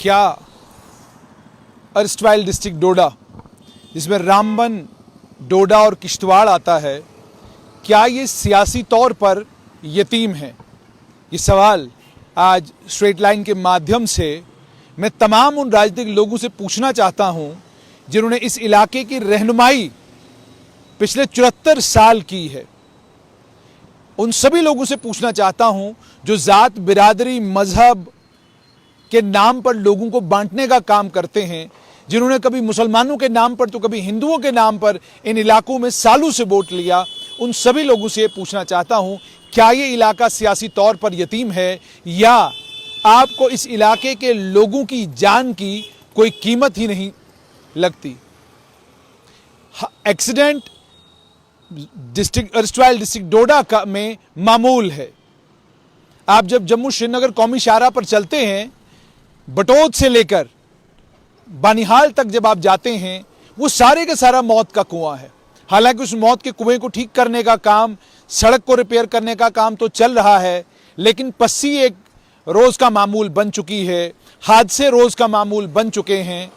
क्या erstwhile district डोडा, जिसमें रामबन, डोडा और किश्तवाड़ आता है, क्या ये सियासी तौर पर यतीम है? ये सवाल आज स्ट्रेट लाइन के माध्यम से मैं तमाम उन राजनीतिक लोगों से पूछना चाहता हूं जिन्होंने इस इलाके की रहनुमाई पिछले 74 साल की है। उन सभी लोगों से पूछना चाहता हूं जो जात, बिरादरी, मजहब के नाम पर लोगों को बांटने का काम करते हैं, जिन्होंने कभी मुसलमानों के नाम पर तो कभी हिंदुओं के नाम पर इन इलाकों में सालों से वोट लिया। उन सभी लोगों से पूछना चाहता हूं, क्या ये इलाका सियासी तौर पर यतीम है या आपको इस इलाके के लोगों की जान की कोई कीमत ही नहीं लगती? एक्सीडेंट अर्स्टवाइल डिस्ट्रिक्ट डोडा में मामूल है। आप जब जम्मू श्रीनगर कौमी शाहराह पर चलते हैं, बटोद से लेकर बानिहाल तक जब आप जाते हैं, वो सारे का सारा मौत का कुआं है। हालांकि उस मौत के कुएं को ठीक करने का काम, सड़क को रिपेयर करने का काम तो चल रहा है, लेकिन पस्सी एक रोज का मामूल बन चुकी है, हादसे रोज का मामूल बन चुके हैं।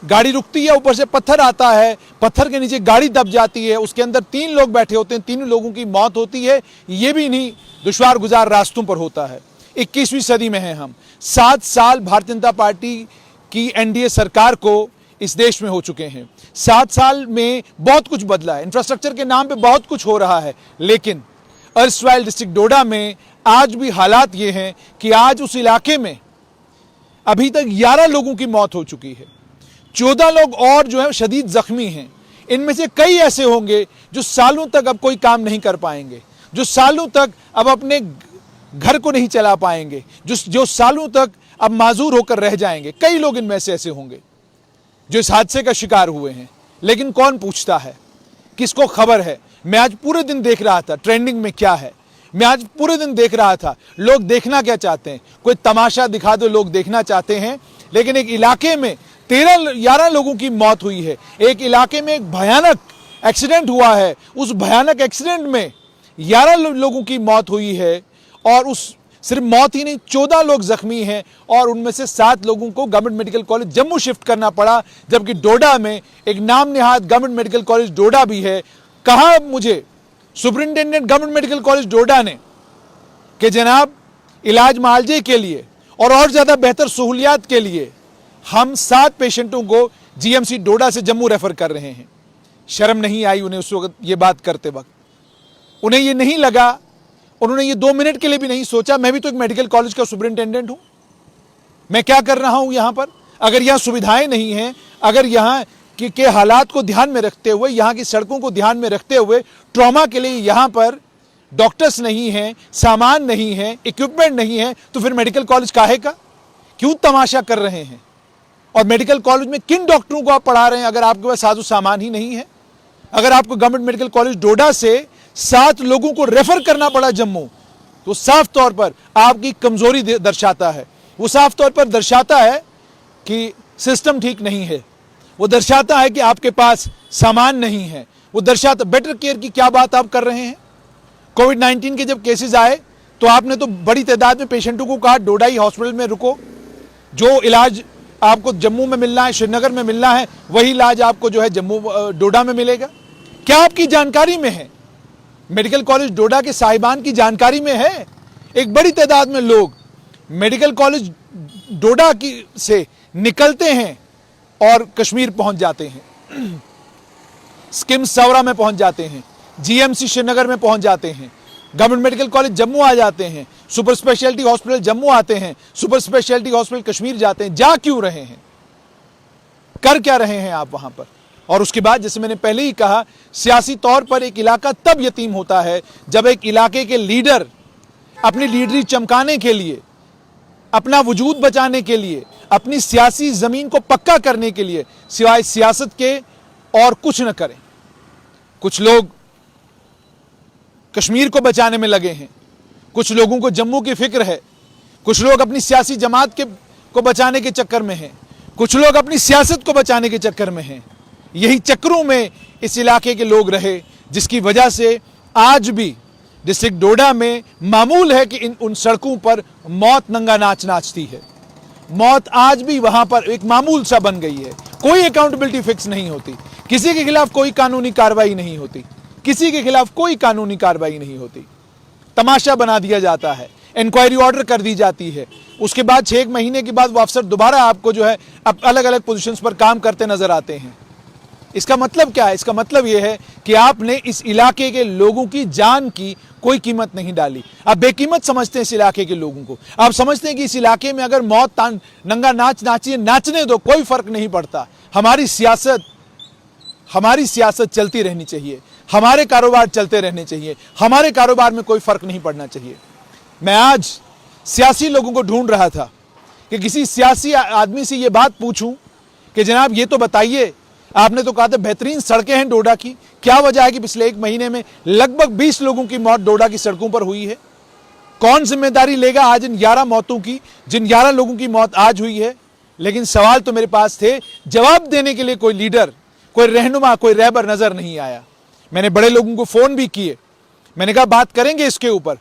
गाड़ी रुकती है, ऊपर से पत्थर आता है, पत्थर के नीचे गाड़ी दब जाती है, उसके अंदर 3 लोग बैठे होते हैं, 3 लोगों की मौत होती है। ये भी नहीं दुश्वार गुजार रास्तों पर होता है। 21वीं सदी में हैं हम। 7 साल भारतीय जनता पार्टी की एनडीए सरकार को इस देश में हो चुके हैं। 7 साल में बहुत कुछ बदला है, इंफ्रास्ट्रक्चर के नाम पे बहुत कुछ हो रहा है, लेकिन अर्स्टवाइल डिस्ट्रिक्ट डोडा में आज भी हालात ये हैं कि आज उस इलाके में अभी तक 11 लोगों की मौत हो चुकी है। 14 लोग और जो है शदीद जख्मी हैं। इनमें से कई ऐसे होंगे जो सालों तक अब कोई काम नहीं कर पाएंगे, जो सालों तक अब अपने घर को नहीं चला पाएंगे, जो सालों तक अब माजूर होकर रह जाएंगे। कई लोग इनमें से ऐसे होंगे जो इस हादसे का शिकार हुए हैं, लेकिन कौन पूछता है, किसको खबर है? मैं आज पूरे दिन देख रहा था ट्रेंडिंग में क्या है। मैं आज पूरे दिन देख रहा था लोग देखना क्या चाहते हैं। कोई तमाशा दिखा दो, लोग देखना चाहते हैं, लेकिन एक इलाके में 11 लोगों की मौत हुई है। एक इलाके में एक भयानक एक्सीडेंट हुआ है, उस भयानक एक्सीडेंट में 11 लोगों की मौत हुई है, और उस सिर्फ मौत ही नहीं, 14 लोग जख्मी हैं, और उनमें से 7 लोगों को government medical college Jammu shift करना पड़ा, जबकि डोडा में एक नाम नेहाद गवर्नमेंट मेडिकल कॉलेज डोडा भी है। कहा मुझे सुपरिंटेंडेंट गवर्नमेंट मेडिकल कॉलेज डोडा ने कि जनाब, इलाज मुआवजे के लिए और ज्यादा बेहतर सहूलियात के लिए हम 7 पेशेंटों को जीएमसी डोडा से जम्मू रेफर कर रहे हैं। शर्म नहीं आई उन्हें उस वक्त ये बात करते वक्त? उन्हें ये नहीं लगा, उन्होंने ये 2 मिनट के लिए भी नहीं सोचा, मैं भी तो एक मेडिकल कॉलेज का सुपरिंटेंडेंट हूं, मैं क्या कर रहा हूं यहां पर? अगर यहां सुविधाएं नहीं हैं, अगर यहां के हालात को ध्यान में रखते हुए, यहां की सड़कों को ध्यान में रखते हुए, ट्रॉमा के लिए यहां पर डॉक्टर्स नहीं हैं, सामान नहीं है, इक्विपमेंट नहीं है, तो फिर मेडिकल कॉलेज काहे का? क्यों तमाशा कर रहे हैं? और मेडिकल कॉलेज में किन डॉक्टरों को आप पढ़ा रहे हैं अगर आपके पास साजो सामान ही नहीं है? अगर आपको गवर्नमेंट मेडिकल कॉलेज डोडा से 7 लोगों को रेफर करना पड़ा जम्मू, तो साफ तौर पर आपकी कमजोरी दर्शाता है। वो साफ तौर पर दर्शाता है कि सिस्टम ठीक नहीं है, वो दर्शाता है कि आपके पास सामान नहीं है, वो दर्शाता। बेटर केयर की क्या बात आप कर रहे हैं? कोविड-19 के जब केसेस आए तो आपने तो बड़ी तादाद में पेशेंटों को कहा डोडा ही हॉस्पिटल में रुको, जो इलाज आपको जम्मू में मिलना है, श्रीनगर में मिलना है, वही इलाज आपको जो है जम्मू डोडा में मिलेगा। क्या आपकी जानकारी में है? मेडिकल कॉलेज डोडा के साहिबान की जानकारी में है? एक बड़ी तादाद में लोग मेडिकल कॉलेज डोडा की से निकलते हैं और कश्मीर पहुंच जाते हैं, स्किम्स सवरा में पहुंच जाते हैं, जीएमसी श्रीनगर में पहुंच जाते हैं, गवर्नमेंट मेडिकल कॉलेज जम्मू आ जाते हैं, सुपर स्पेशलिटी हॉस्पिटल जम्मू आते हैं, सुपर स्पेशलिटी हॉस्पिटल कश्मीर जाते हैं। जा क्यों रहे हैं? कर क्या रहे हैं आप वहां पर? और उसके बाद, जैसे मैंने पहले ही कहा, सियासी तौर पर एक इलाका तब यतीम होता है जब एक इलाके के लीडर अपनी लीडरी चमकाने के लिए, अपना वजूद बचाने के लिए, अपनी सियासी जमीन को पक्का करने के लिए सिवाय सियासत के और कुछ न करें। कुछ लोग कश्मीर को बचाने में लगे हैं, कुछ लोगों को जम्मू की फिक्र है, कुछ लोग अपनी सियासी जमात को बचाने के चक्कर में हैं, कुछ लोग अपनी सियासत को बचाने के चक्कर में हैं। यही चक्रों में इस इलाके के लोग रहे, जिसकी वजह से आज भी डिस्ट्रिक्ट डोडा में मामूल है कि उन सड़कों पर मौत नंगा नाच नाचती है। मौत आज भी वहां पर एक मामूल सा बन गई है। कोई अकाउंटेबिलिटी फिक्स नहीं होती, किसी के खिलाफ कोई कानूनी कार्रवाई नहीं होती, किसी के खिलाफ कोई कानूनी कार्रवाई नहीं होती। तमाशा बना दिया जाता है, इंक्वायरी ऑर्डर कर दी जाती है, उसके बाद 6 महीने के बाद वो अफसर दोबारा आपको जो है अलग अलग पोजीशंस पर काम करते नजर आते हैं। इसका मतलब क्या है? इसका मतलब यह है कि आपने इस इलाके के लोगों की जान की कोई कीमत नहीं डाली। आप बेकीमत समझते हैं इस इलाके के लोगों को। आप समझते हैं कि इस इलाके में अगर मौत नंगा नाच नाचिए, नाचने दो, कोई फर्क नहीं पड़ता। हमारी सियासत चलती रहनी चाहिए, हमारे कारोबार चलते रहने चाहिए, हमारे कारोबार में कोई फर्क नहीं पड़ना चाहिए। मैं आज सियासी लोगों को ढूंढ रहा था कि किसी सियासी आदमी से यह बात पूछूं कि जनाब ये तो बताइए, आपने तो कहा था बेहतरीन सड़कें हैं डोडा की, क्या वजह है कि पिछले 1 महीने में लगभग 20 लोगों की मौत डोडा की सड़कों पर हुई है? कौन जिम्मेदारी लेगा आज इन 11 मौतों की, जिन 11 लोगों की मौत आज हुई है? लेकिन सवाल तो मेरे पास थे, जवाब देने के लिए कोई लीडर, कोई रहनुमा, कोई रहबर नजर नहीं आया। मैंने बड़े लोगों को फोन भी किए, मैंने कहा बात करेंगे इसके ऊपर,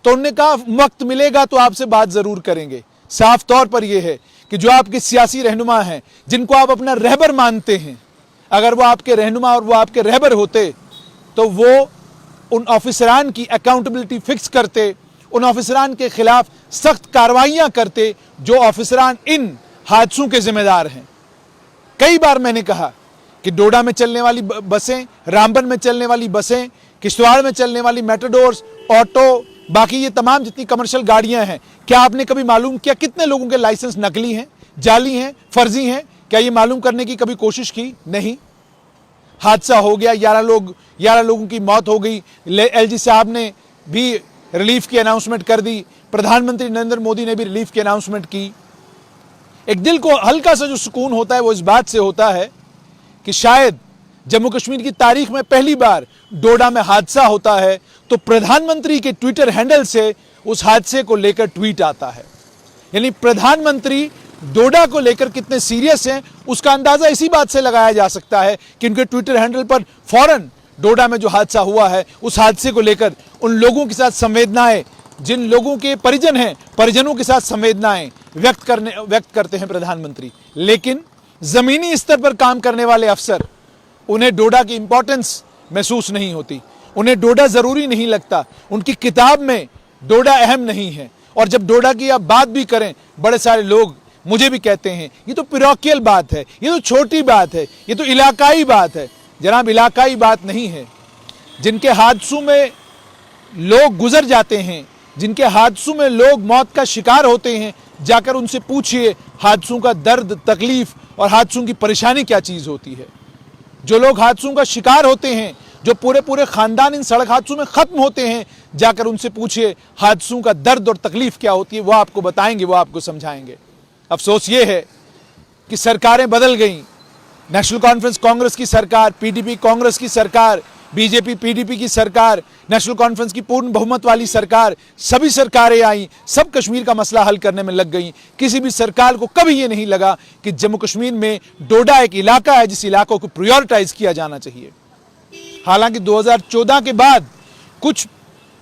तो उन्होंने कहा वक्त मिलेगा तो आपसे बात जरूर करेंगे। साफ तौर पर यह है कि जो आपके सियासी रहनुमा हैं, जिनको आप अपना रहबर मानते हैं, अगर वो आपके रहनुमा और वो आपके रहबर होते तो वो उन ऑफिसरान की अकाउंटेबिलिटी फिक्स करते, उन ऑफिसरान के खिलाफ सख्त कार्रवाइयां करते जो ऑफिसरान इन हादसों के जिम्मेदार हैं। कई बार मैंने कहा कि डोडा में चलने वाली बसें, रामबन में चलने वाली बसें, किश्तवाड़ में चलने वाली मेटाडोर्स, ऑटो, बाकी ये तमाम जितनी कमर्शियल गाड़ियां हैं, क्या आपने कभी मालूम किया कितने लोगों के लाइसेंस नकली हैं, जाली हैं, फर्जी हैं? क्या ये मालूम करने की कभी कोशिश की? नहीं। हादसा हो गया, 11 लोगों की मौत हो गई। एलजी साहब ने भी रिलीफ की अनाउंसमेंट कर दी, प्रधानमंत्री नरेंद्र मोदी ने भी रिलीफ की अनाउंसमेंट की। एक दिल को हल्का सा जो सुकून होता है वो इस बात से होता है कि शायद जम्मू कश्मीर की तारीख में पहली बार डोडा में हादसा होता है तो प्रधानमंत्री के ट्विटर हैंडल से उस हादसे को लेकर ट्वीट आता है। यानी प्रधानमंत्री डोडा को लेकर कितने सीरियस हैं उसका अंदाजा इसी बात से लगाया जा सकता है कि उनके ट्विटर हैंडल पर फौरन डोडा में जो हादसा हुआ है उस हादसे को लेकर उन लोगों के साथ संवेदनाएं, जिन लोगों के परिजन हैं, परिजनों के साथ संवेदनाएं व्यक्त करते हैं प्रधानमंत्री। लेकिन जमीनी स्तर पर काम करने वाले अफसर, उन्हें डोडा की इंपॉर्टेंस महसूस नहीं होती, उन्हें डोडा जरूरी नहीं लगता, उनकी किताब में डोडा अहम नहीं है। और जब डोडा की आप बात भी करें, बड़े सारे लोग मुझे भी कहते हैं ये तो पैरोकियल बात है, ये तो छोटी बात है, ये तो इलाकाई बात है। जनाब, इलाकाई बात नहीं है। जिनके हादसों में लोग गुजर जाते हैं, जिनके हादसों में लोग मौत का शिकार होते हैं, जाकर उनसे पूछिए हादसों का दर्द, तकलीफ और हादसों की परेशानी क्या चीज होती है। जो लोग हादसों का शिकार होते हैं, जो पूरे खानदान इन सड़क हादसों में खत्म होते हैं, जाकर उनसे पूछिए हादसों का दर्द और तकलीफ क्या होती है, वो आपको बताएंगे, वो आपको समझाएंगे। अफसोस ये है कि सरकारें बदल गई। नेशनल कॉन्फ्रेंस कांग्रेस की सरकार, पीडीपी कांग्रेस की सरकार, बीजेपी पीडीपी की सरकार, नेशनल कॉन्फ्रेंस की पूर्ण बहुमत वाली सरकार, सभी सरकारें आई, सब कश्मीर का मसला हल करने में लग गई। किसी भी सरकार को कभी ये नहीं लगा कि जम्मू कश्मीर में डोडा एक इलाका है जिस इलाकों को प्रायोरिटाइज किया जाना चाहिए। हालांकि 2014 के बाद कुछ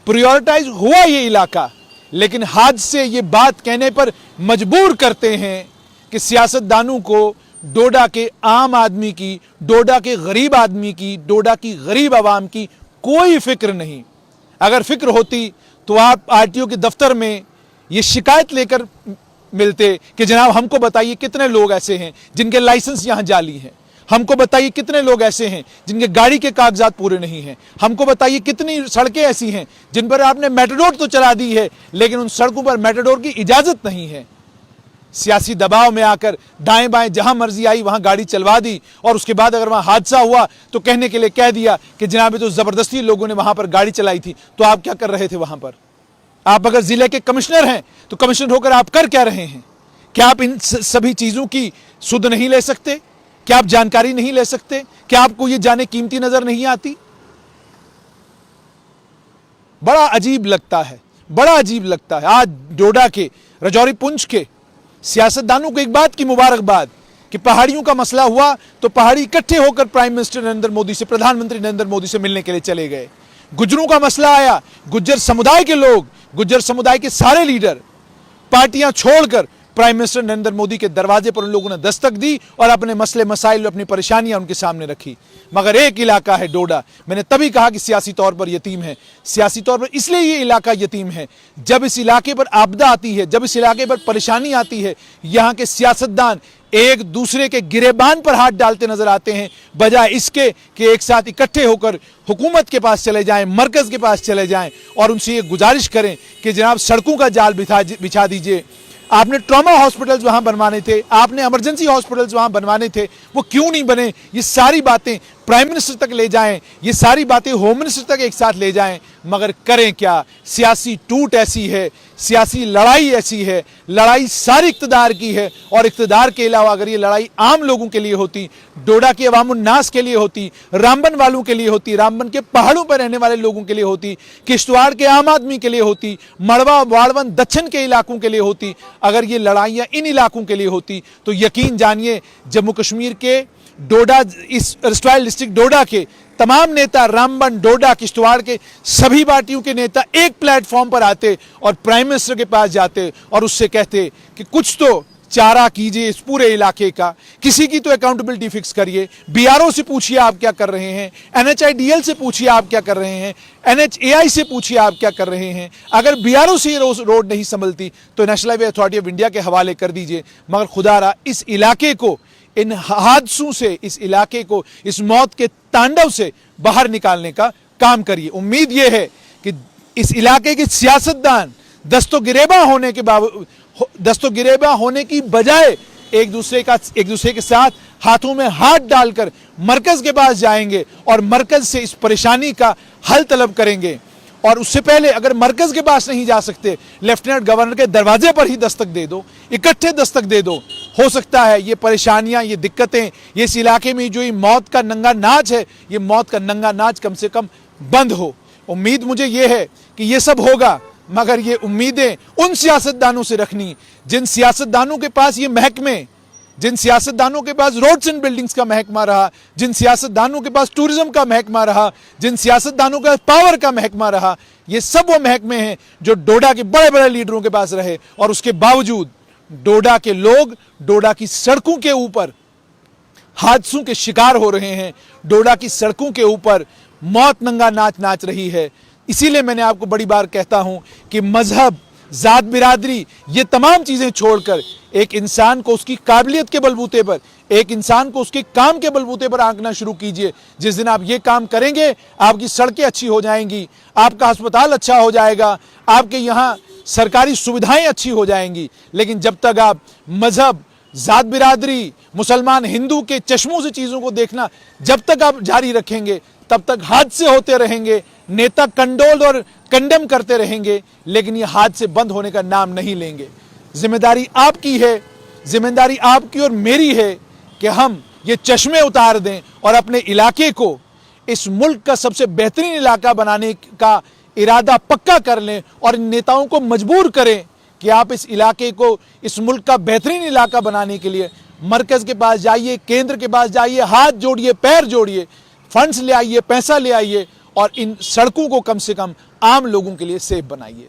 प्रायोरिटाइज हुआ ये इलाका, लेकिन हादसे ये बात कहने पर मजबूर करते हैं कि सियासतदानों को डोडा के आम आदमी की, डोडा के गरीब आदमी की, डोडा की गरीब आवाम की कोई फिक्र नहीं। अगर फिक्र होती तो आप आरटीओ के दफ्तर में ये शिकायत लेकर मिलते कि जनाब हमको बताइए कितने लोग ऐसे हैं जिनके लाइसेंस यहां जाली हैं, हमको बताइए कितने लोग ऐसे हैं जिनके गाड़ी के कागजात पूरे नहीं हैं, हमको बताइए कितनी सड़कें ऐसी हैं जिन पर आपने मेटाडोर तो चला दी है लेकिन उन सड़कों पर मेटाडोर की इजाजत नहीं है। सियासी दबाव में आकर दाएं बाएं जहां मर्जी आई वहां गाड़ी चलवा दी और उसके बाद अगर वहां हादसा हुआ तो कहने के लिए कह दिया कि जनाब तो जबरदस्ती लोगों ने वहां पर गाड़ी चलाई थी। तो आप क्या कर रहे थे वहां पर? आप अगर जिले के कमिश्नर हैं तो कमिश्नर होकर आप कर क्या रहे हैं? क्या आप इन सभी चीजों की सुध नहीं ले सकते? क्या आप जानकारी नहीं ले सकते? क्या आपको ये जाने कीमती नजर नहीं आती? बड़ा अजीब लगता है, बड़ा अजीब लगता है। आज डोडा के, राजौरी पुंछ के सियासतदानों को एक बात की मुबारकबाद कि पहाड़ियों का मसला हुआ तो पहाड़ी इकट्ठे होकर प्राइम मिनिस्टर नरेंद्र मोदी से, प्रधानमंत्री नरेंद्र मोदी से मिलने के लिए चले गए। गुज्जरों का मसला आया, गुज्जर समुदाय के लोग, गुज्जर समुदाय के सारे लीडर पार्टियां छोड़कर प्राइम मिनिस्टर नरेंद्र मोदी के दरवाजे पर उन लोगों ने दस्तक दी और अपने मसले मसाइल, अपनी परेशानियां उनके सामने रखी। मगर एक इलाका है डोडा, मैंने तभी कहा कि सियासी तौर पर यतीम है। सियासी तौर पर इसलिए ये इलाका यतीम है, जब इस इलाके पर आपदा आती है, जब इस इलाके पर परेशानी आती है, यहाँ के सियासतदान एक दूसरे के गिरेबान पर हाथ डालते नजर आते हैं, बजाय इसके कि एक साथ इकट्ठे होकर हुकूमत के पास चले जाएं, मरकज के पास चले जाएं और उनसे ये गुजारिश करें कि जनाब सड़कों का जाल बिछा दीजिए। आपने ट्रॉमा हॉस्पिटल्स वहां बनवाने थे, आपने इमरजेंसी हॉस्पिटल्स वहां बनवाने थे, वो क्यों नहीं बने? ये सारी बातें प्राइम मिनिस्टर तक ले जाएं, ये सारी बातें होम मिनिस्टर तक एक साथ ले जाएं, मगर करें क्या? सियासी टूट ऐसी है, सियासी लड़ाई ऐसी है, लड़ाई सारी इख्तिदार की है। और इख्तिदार के अलावा अगर ये लड़ाई आम लोगों के लिए होती, डोडा के अवामुन्नास के लिए होती, रामबन वालों के लिए होती, रामबन के पहाड़ों पर रहने वाले लोगों के लिए होती, किश्तवाड़ के आम आदमी के लिए होती, मड़वा वाड़वन दक्षिण के इलाकों के लिए होती, अगर ये लड़ाइयाँ इन इलाकों के लिए होती, तो यकीन जानिए जम्मू कश्मीर के डोडा, इस रस्टाइल डिस्ट्रिक्ट डोडा के तमाम नेता, रामबन, डोडा, किश्तवाड़ के सभी पार्टियों के नेता एक प्लेटफॉर्म पर आते और प्राइम मिनिस्टर के पास जाते और उससे कहते कि कुछ तो चारा कीजिए इस पूरे इलाके का, किसी की तो अकाउंटेबिलिटी फिक्स करिए, बीआरओ से पूछिए आप क्या कर रहे हैं, एनएचआईडीएल से पूछिए आप क्या कर रहे हैं, एनएचएआई से पूछिए आप क्या कर रहे हैं। अगर बीआरओ से रोड नहीं संभलती तो national highway authority of India के हवाले कर दीजिए, मगर खुदारा इस इलाके को, इन हादसों से, इस इलाके को इस मौत के तांडव से बाहर निकालने का काम करिए। उम्मीद यह है कि इस इलाके के सियासतदान दस्तगिरेबा होने की बजाय एक दूसरे के साथ हाथों में हाथ डालकर मरकज के पास जाएंगे और मरकज से इस परेशानी का हल तलब करेंगे। और उससे पहले अगर मरकज के पास नहीं जा सकते, लेफ्टिनेंट गवर्नर के दरवाजे पर ही दस्तक दे दो, इकट्ठे दस्तक दे दो। हो सकता है ये परेशानियां, ये दिक्कतें, ये इस इलाके में जो ये मौत का नंगा नाच है, ये मौत का नंगा नाच कम से कम बंद हो। उम्मीद मुझे ये है कि ये सब होगा, मगर ये उम्मीदें उन सियासतदानों से रखनी जिन सियासतदानों के पास ये महकमे, जिन सियासतदानों के पास रोड्स एंड बिल्डिंग्स का महकमा रहा, जिन सियासतदानों के पास टूरिज्म का महकमा रहा, जिन सियासतदानों का पावर का महकमा रहा, ये सब वो महकमे हैं जो डोडा के बड़े बड़े लीडरों के पास रहे और उसके बावजूद डोडा के लोग डोडा की सड़कों के ऊपर हादसों के शिकार हो रहे हैं, डोडा की सड़कों के ऊपर मौत नंगा नाच नाच रही है। इसीलिए मैंने आपको बड़ी बार कहता हूं कि मजहब, जात, बिरादरी, ये तमाम चीजें छोड़कर एक इंसान को उसकी काबिलियत के बलबूते पर, एक इंसान को उसके काम के बलबूते पर आंकना शुरू कीजिए। जिस दिन आप ये काम करेंगे, आपकी सड़कें अच्छी हो जाएंगी, आपका अस्पताल अच्छा हो जाएगा, आपके यहाँ सरकारी सुविधाएं अच्छी हो जाएंगी। लेकिन जब तक आप मजहब, जात, बिरादरी, मुसलमान, हिंदू के चश्मों से चीजों को देखना जब तक आप जारी रखेंगे, तब तक हादसे होते रहेंगे, नेता कंडोल और कंडेम करते रहेंगे, लेकिन ये हादसे बंद होने का नाम नहीं लेंगे। जिम्मेदारी आपकी है, जिम्मेदारी आपकी और मेरी है कि हम ये चश्मे उतार दें और अपने इलाके को इस मुल्क का सबसे बेहतरीन इलाका बनाने का इरादा पक्का कर लें और इन नेताओं को मजबूर करें कि आप इस इलाके को इस मुल्क का बेहतरीन इलाका बनाने के लिए मरकज के पास जाइए, केंद्र के पास जाइए, हाथ जोड़िए, पैर जोड़िए, फंड्स ले आइए, पैसा ले आइए और इन सड़कों को कम से कम आम लोगों के लिए सेफ बनाइए।